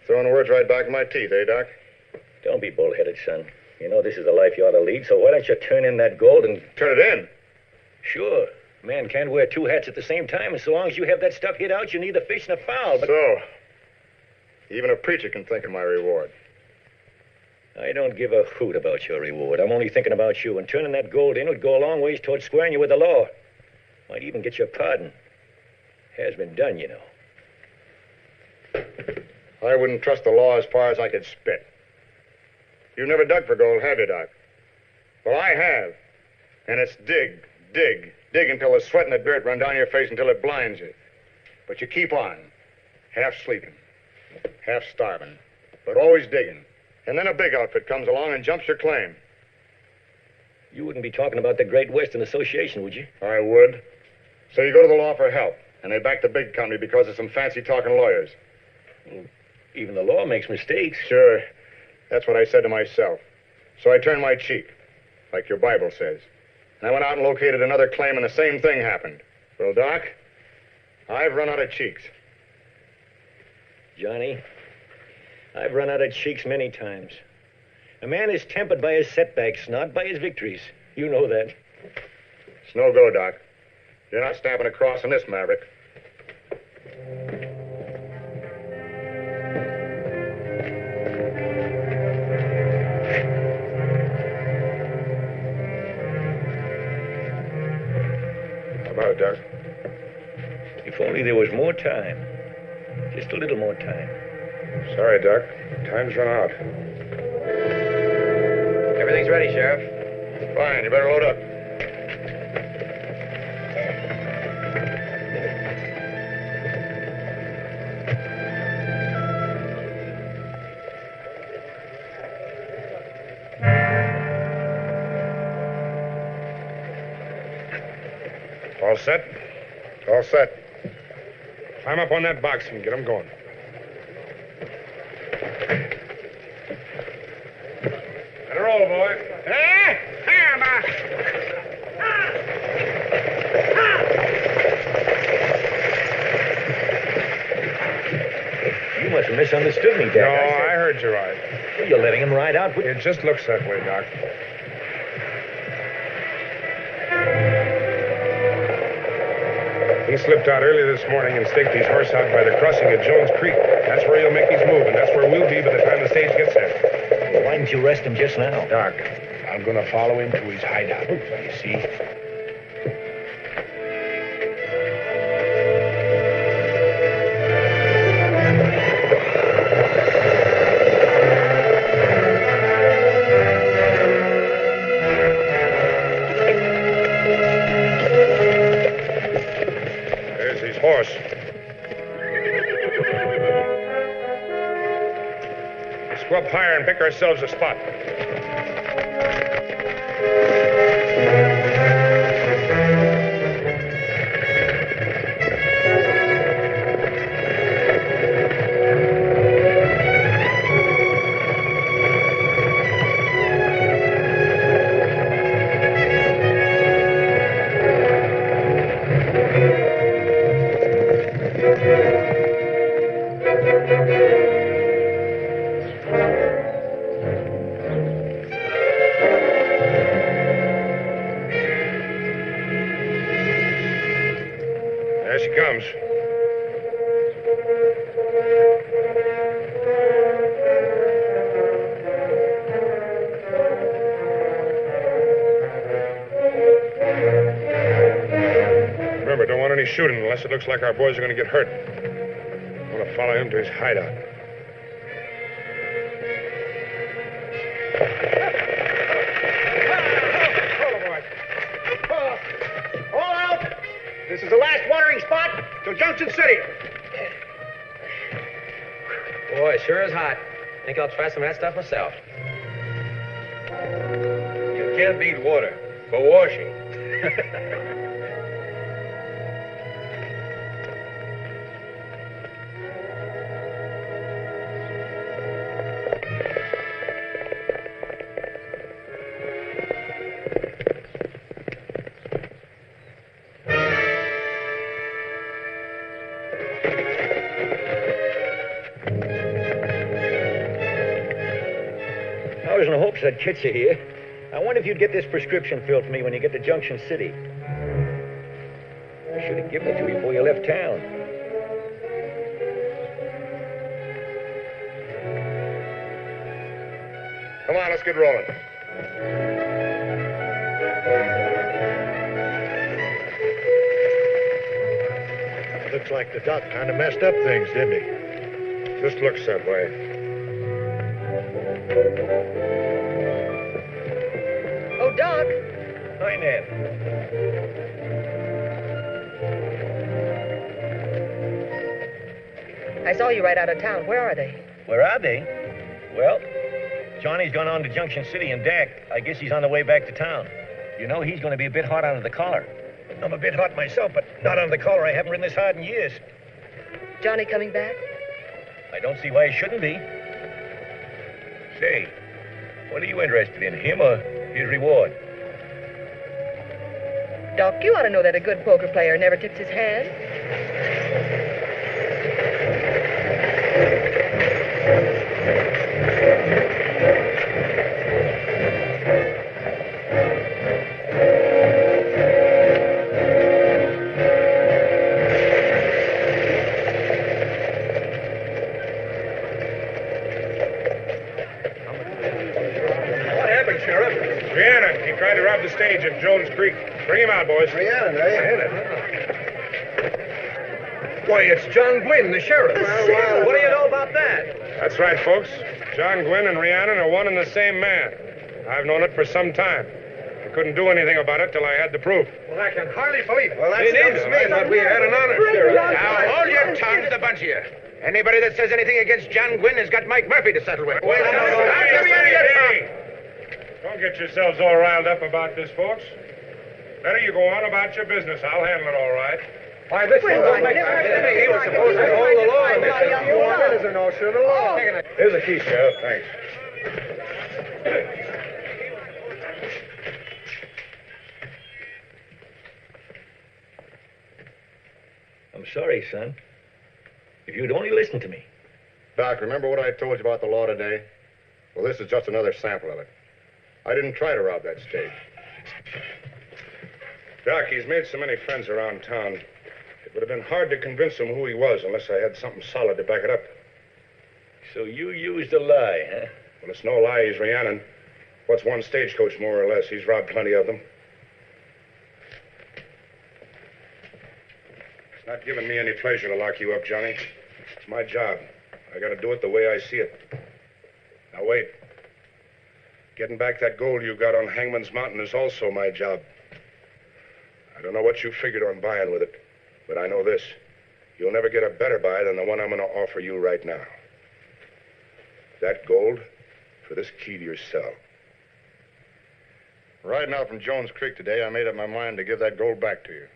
Throwing words right back in my teeth, eh, Doc? Don't be bullheaded, son. You know this is the life you ought to lead, so why don't you turn in that gold and... Turn it in? Sure. A man can't wear two hats at the same time, and so long as you have that stuff hid out, you're neither fish nor fowl, but... So, even a preacher can think of my reward. I don't give a hoot about your reward. I'm only thinking about you, and turning that gold in would go a long ways towards squaring you with the law. Might even get your pardon. Has been done, you know. I wouldn't trust the law as far as I could spit. You've never dug for gold, have you, Doc? Well, I have. And it's dig, dig, dig until the sweat and the dirt run down your face until it blinds you. But you keep on, half sleeping, half starving, but always digging, And then a big outfit comes along and jumps your claim. You wouldn't be talking about the Great Western Association, would you? I would. So you go to the law for help, and they back the big company because of some fancy-talking lawyers. Well, even the law makes mistakes. Sure. That's what I said to myself. So I turned my cheek, like your Bible says. And I went out and located another claim, and the same thing happened. Well, Doc, I've run out of cheeks. Johnny, I've run out of cheeks many times. A man is tempered by his setbacks, not by his victories. You know that. It's no go, Doc. You're not stamping a cross on this maverick. How about it, Doc? If only there was more time. Just a little more time. Sorry, Doc. Time's run out. Everything's ready, Sheriff. Fine, you better load up. All set? All set. Climb up on that box and get them going. Let her roll, boy. You must have misunderstood me, Jack. No, I heard you right. Well, you're letting him ride out. It just looks that way, Doc. He slipped out early this morning and staked his horse out by the crossing of Jones Creek. That's where he'll make his move, and that's where we'll be by the time the stage gets there. Well, why didn't you arrest him just now? Doc, I'm going to follow him to his hideout. You see? There's his horse. Let's go up higher and pick ourselves a spot. There she comes. Remember, don't want any shooting unless it looks like our boys are going to get hurt. I want to follow him to his hideout. All out! This is the last watering spot till Junction City. Boy, it sure is hot. Think I'll try some of that stuff myself. You can't beat water for washing. I was in hopes I'd catch you here. I wonder if you'd get this prescription filled for me when you get to Junction City. I should have given it to you before you left town. Come on, let's get rolling. Looks like the doc kind of messed up things, didn't he? Just looks that way. Oh, Doc. Hi, Nan. I saw you right out of town. Where are they? Where are they? Well, Johnny's gone on to Junction City, and Dak, I guess he's on the way back to town. You know, he's going to be a bit hot under the collar. I'm a bit hot myself, but not under the collar. I haven't ridden this hard in years. Johnny coming back? I don't see why he shouldn't be. Say, what are you interested in, him or his reward? Doc, you ought to know that a good poker player never tips his hand. Rhiannon, he tried to rob the stage at Jones Creek. Bring him out, boys. Rhiannon, eh? Why, it's John Gwynn, the sheriff. Well, what do you know about that? That's right, folks. John Gwynn and Rhiannon are one and the same man. I've known it for some time. I couldn't do anything about it till I had the proof. Well, I can hardly believe it. Well, Me neither. I thought we had an honest sheriff. Now, hold your tongues, the bunch of you. Anybody that says anything against John Gwynn has got Mike Murphy to settle with. Wait, I'll give you any hey. Don't get yourselves all riled up about this, folks. Better you go on about your business. I'll handle it all right. Why, this is what makes sense. He was supposed to hold the law, and this is a notion of the law. Here's the key, Sheriff. Thanks. I'm sorry, son. If you'd only listened to me. Doc, remember what I told you about the law today? Well, this is just another sample of it. I didn't try to rob that stage. Doc, he's made so many friends around town. It would have been hard to convince him who he was unless I had something solid to back it up. So you used a lie, huh? Well, it's no lie, he's Rhiannon. What's one stagecoach, more or less? He's robbed plenty of them. It's not giving me any pleasure to lock you up, Johnny. It's my job. I gotta do it the way I see it. Now, wait. Getting back that gold you got on Hangman's Mountain is also my job. I don't know what you figured on buying with it, but I know this. You'll never get a better buy than the one I'm going to offer you right now. That gold for this key to your cell. Riding out from Jones Creek today, I made up my mind to give that gold back to you.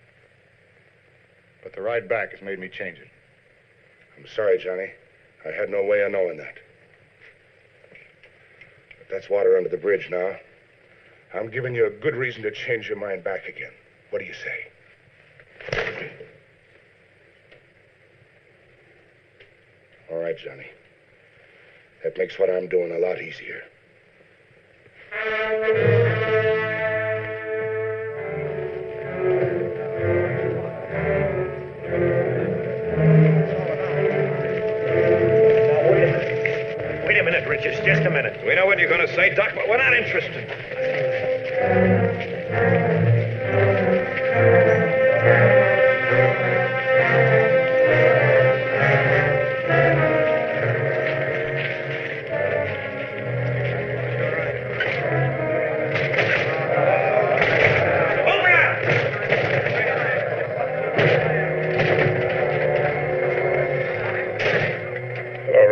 But the ride back has made me change it. I'm sorry, Johnny. I had no way of knowing that. But that's water under the bridge now. I'm giving you a good reason to change your mind back again. What do you say? All right, Johnny. That makes what I'm doing a lot easier. Wait a minute, Richards. Just a minute. We know what you're going to say, Doc, but we're not interested.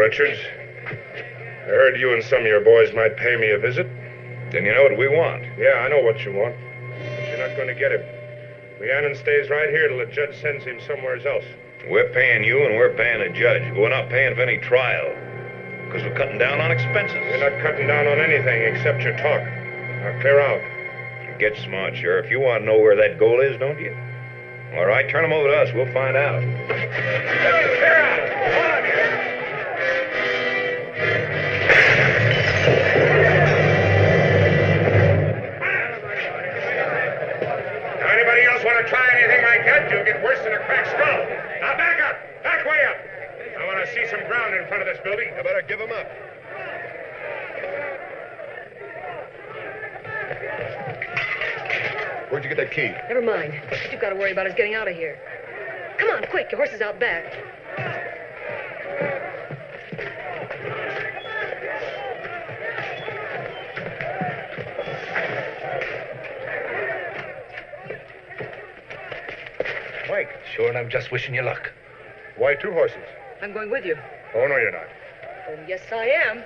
Richards. I heard you and some of your boys might pay me a visit. Then you know what we want. Yeah, I know what you want. But you're not going to get him. Rhiannon stays right here till the judge sends him somewhere else. We're paying you and we're paying the judge. We're not paying for any trial. Because we're cutting down on expenses. You're not cutting down on anything except your talk. Now clear out. Get smart, Sheriff. You want to know where that goal is, don't you? All right, turn him over to us. We'll find out. Clear out! Anybody else want to try anything like that, you'll get worse than a cracked skull. Now back up! Back way up! I want to see some ground in front of this building. You better give him up. Where'd you get that key? Never mind. What you've got to worry about is getting out of here. Come on, quick. Your horse is out back. Mike. Sure, and I'm just wishing you luck. Why two horses? I'm going with you. Oh, no, you're not. Oh, yes, I am.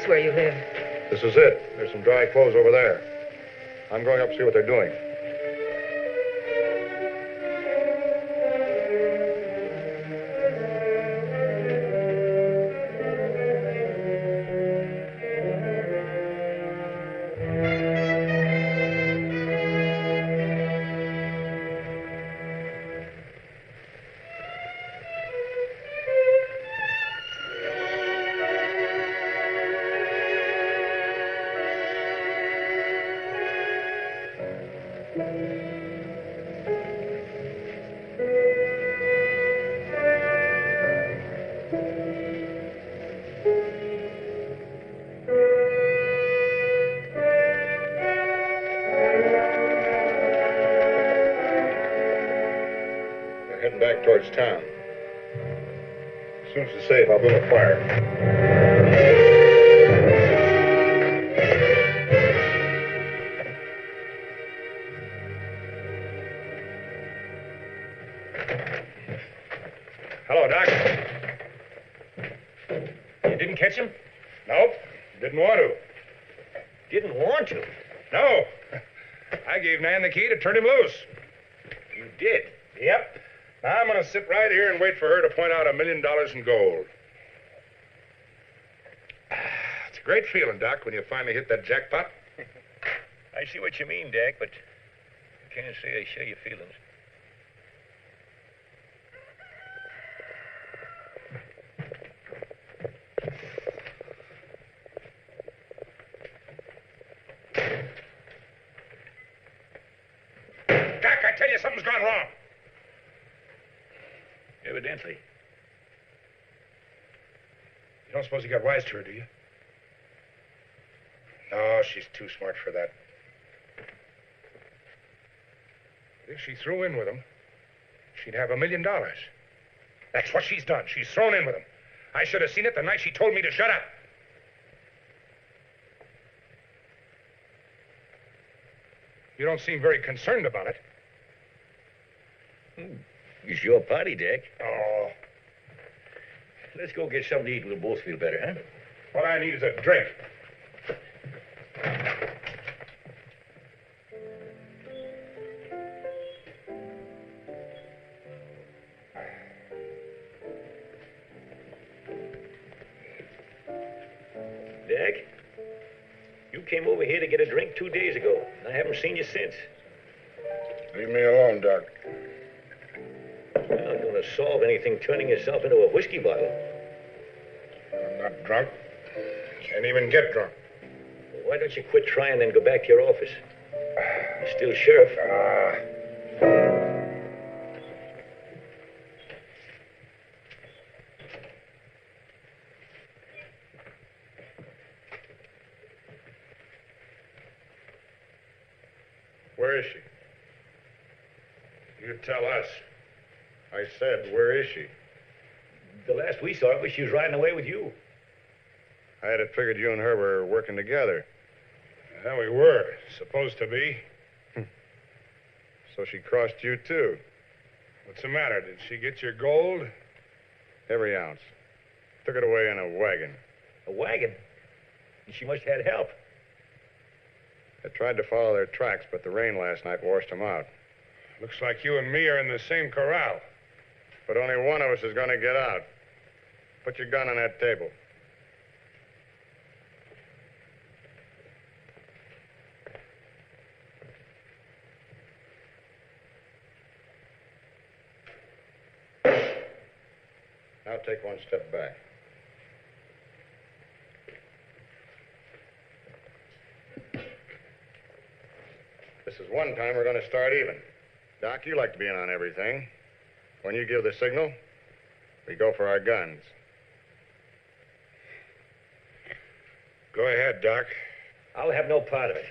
where you live. This is it. There's some dry clothes over there. I'm going up to see what they're doing. Heading back towards town. As soon as it's safe, I'll build a fire. Hello, Doc. You didn't catch him? Nope. Didn't want to. Didn't want to? No. I gave Nan the key to turn him loose. You did? Yep. Now I'm going to sit right here and wait for her to point out $1 million in gold. It's a great feeling, Doc, when you finally hit that jackpot. I see what you mean, Dak, but I can't say I share your feelings. Doc, I tell you, something's gone wrong. Evidently. You don't suppose you got wise to her, do you? No, she's too smart for that. If she threw in with him, she'd have $1 million. That's what she's done. She's thrown in with him. I should have seen it the night she told me to shut up. You don't seem very concerned about it. It's your party, Dak. Oh, Let's go get something to eat. We'll both feel better, huh? what I need is a drink. Dak, you came over here to get a drink 2 days ago. I haven't seen you since. Leave me alone, Doc. You're not going to solve anything turning yourself into a whiskey bottle. I'm not drunk. Can't even get drunk. Why don't you quit trying and go back to your office? You're still sheriff. Where is she? You tell us. I said, where is she? The last we saw her, she was riding away with you. I had it figured you and her were working together. Yeah, we were. Supposed to be. So she crossed you, too. What's the matter? Did she get your gold? Every ounce. Took it away in a wagon. A wagon? She must have had help. They tried to follow their tracks, but the rain last night washed them out. Looks like you and me are in the same corral. But only one of us is going to get out. Put your gun on that table. Now take one step back. This is one time we're going to start even. Doc, you like to be in on everything. When you give the signal, we go for our guns. Go ahead, Doc. I'll have no part of it.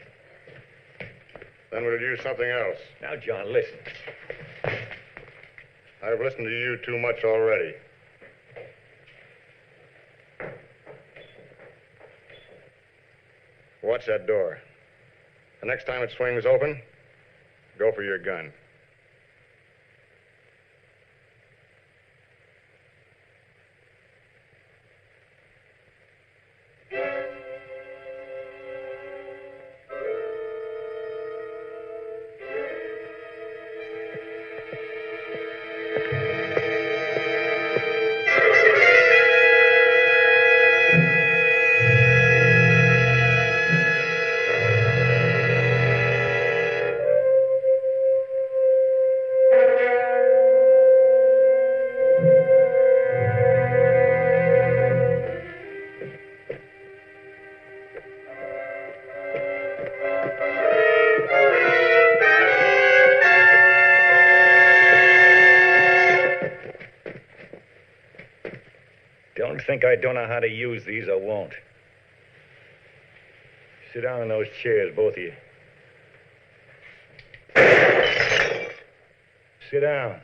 Then we'll use something else. Now, John, listen. I've listened to you too much already. Watch that door. The next time it swings open, go for your gun. I don't know how to use these, I won't. Sit down in those chairs, both of you. Sit down.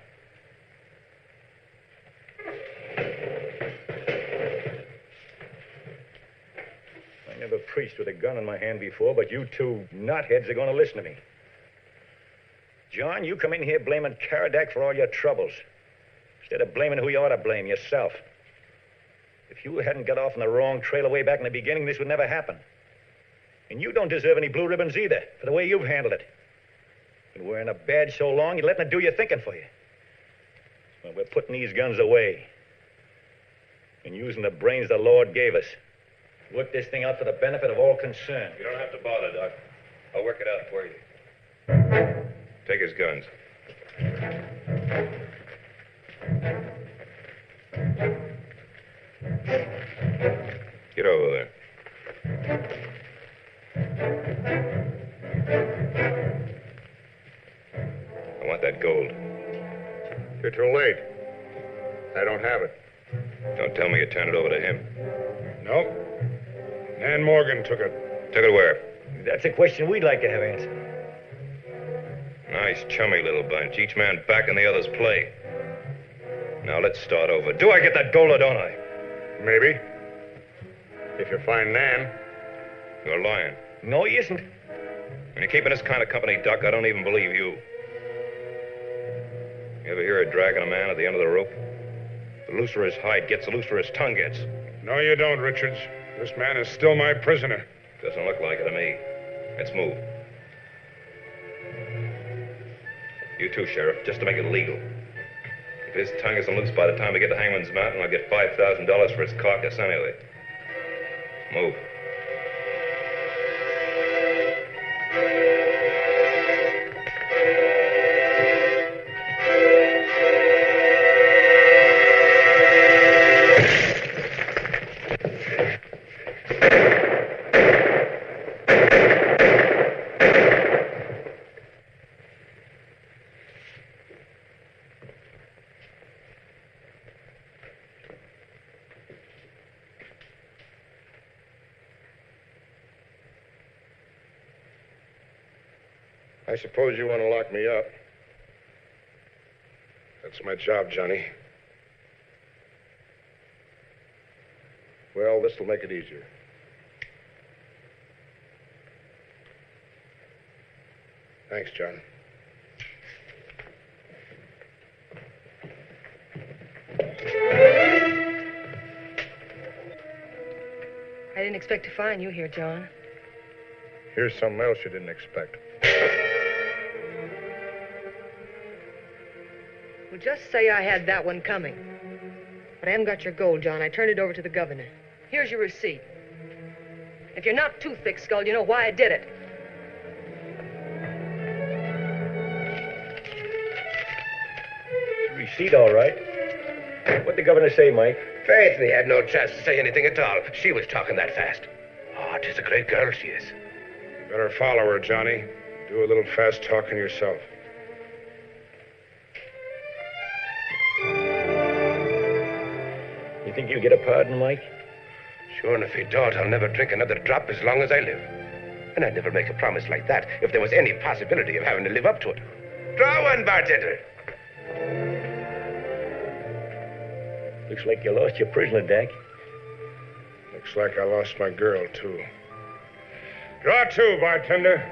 I never preached with a gun in my hand before, but you two knotheads are going to listen to me. John, you come in here blaming Caradak for all your troubles, instead of blaming who you ought to blame, yourself. If you hadn't got off on the wrong trail way back in the beginning, this would never happen. And you don't deserve any blue ribbons either, for the way you've handled it. Been wearing a badge so long, you're letting it do your thinking for you. Well, we're putting these guns away and using the brains the Lord gave us. Work this thing out for the benefit of all concerned. You don't have to bother, Doc. I'll work it out for you. Take his guns. Get over there. I want that gold. You're too late. I don't have it. Don't tell me you turned it over to him. Nope. Nan Morgan took it. Took it where? That's a question we'd like to have answered. Nice, chummy little bunch. Each man back in the other's play. Now, let's start over. Do I get that gold or don't I? Maybe. If you find Nan. You're lying. No, he isn't. When you're keeping this kind of company, Duck, I don't even believe you. You ever hear of dragging a man at the end of the rope? The looser his hide gets, the looser his tongue gets. No, you don't, Richards. This man is still my prisoner. Doesn't look like it to me. Let's move. You too, Sheriff, just to make it legal. If his tongue isn't loose by the time we get to Hangman's Mountain, I'll get $5,000 for his carcass anyway. Move. I suppose you want to lock me up. That's my job, Johnny. Well, this will make it easier. Thanks, John. I didn't expect to find you here, John. Here's something else you didn't expect. Well, just say I had that one coming. But I haven't got your gold, John. I turned it over to the governor. Here's your receipt. If you're not too thick-skulled, you know why I did it. Receipt, all right. What'd the governor say, Mike? Faith, he had no chance to say anything at all. She was talking that fast. Oh, 'tis a great girl, she is. You better follow her, Johnny. Do a little fast talking yourself. You think you'll get a pardon, Mike? Sure, and if he don't, I'll never drink another drop as long as I live. And I'd never make a promise like that if there was any possibility of having to live up to it. Draw one, bartender. Looks like you lost your prisoner, Dak. Looks like I lost my girl, too. Draw two, bartender.